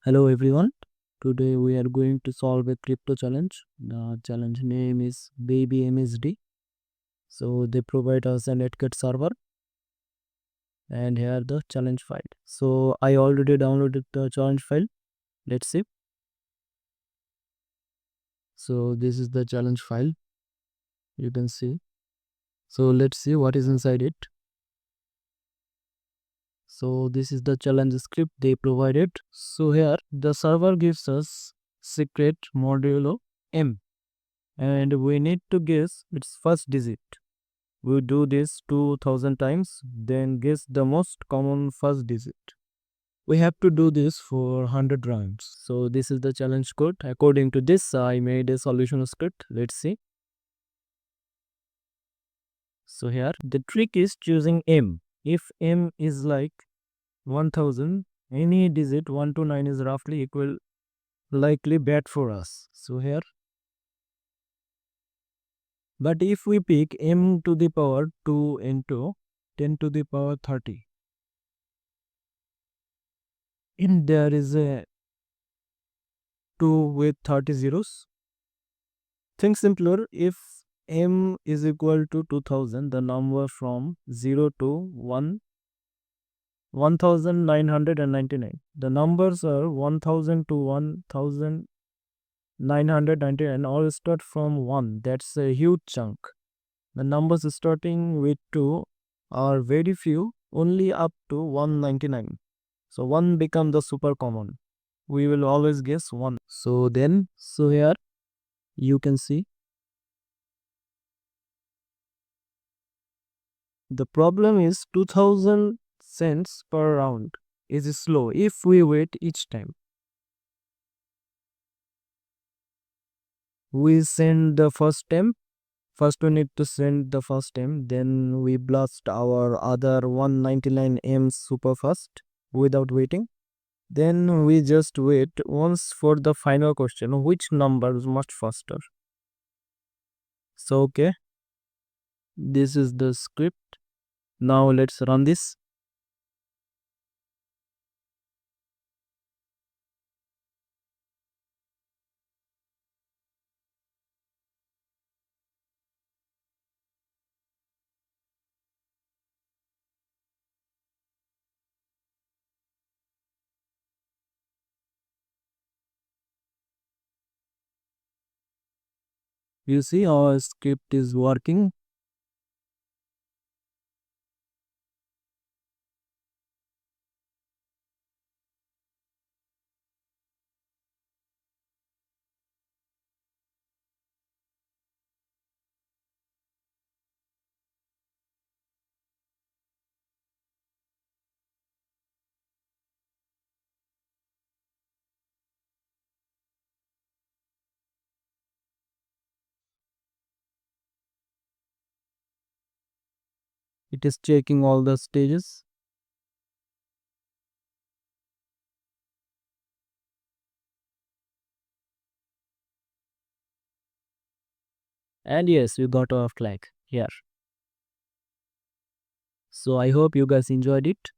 Hello everyone. Today we are going to solve a crypto challenge. The challenge name is Baby MSD. So they provide us a netcat server and here the challenge file. So I already downloaded the challenge file. Let's see. So this is the challenge file. You can see. So let's see what is inside it. So this is the challenge script they provided. So here the server gives us secret modulo M and we need to guess its first digit. We do this 2000 times, then guess the most common first digit. We have to do this for 100 rounds. So this is the challenge code. According to this, I made a solution script. Let's see. So here, the trick is choosing M. If M is like 1000, any digit 1 to 9 is roughly equal, likely bad for us. So here, but if we pick M to the power 2 into 10 to the power 30, in there is a 2 with 30 zeros. Think simpler, if m is equal to 2000, the number from 0 to 1, 1999. The numbers are 1000 to 1999 all start from 1. That's a huge chunk. The numbers starting with 2 are very few, only up to 199. So 1 become the super common. We will always guess 1. So here you can see the problem is 2000 cents per round is slow if we wait each time. We send the first temp. First we need to send the first temp. Then we blast our other 199 M super fast without waiting. Then we just wait once for the final question. Which number is much faster? So okay. This is the script. Now let's run this. You see our script is working. It is checking all the stages. And yes, we got our flag here. So I hope you guys enjoyed it.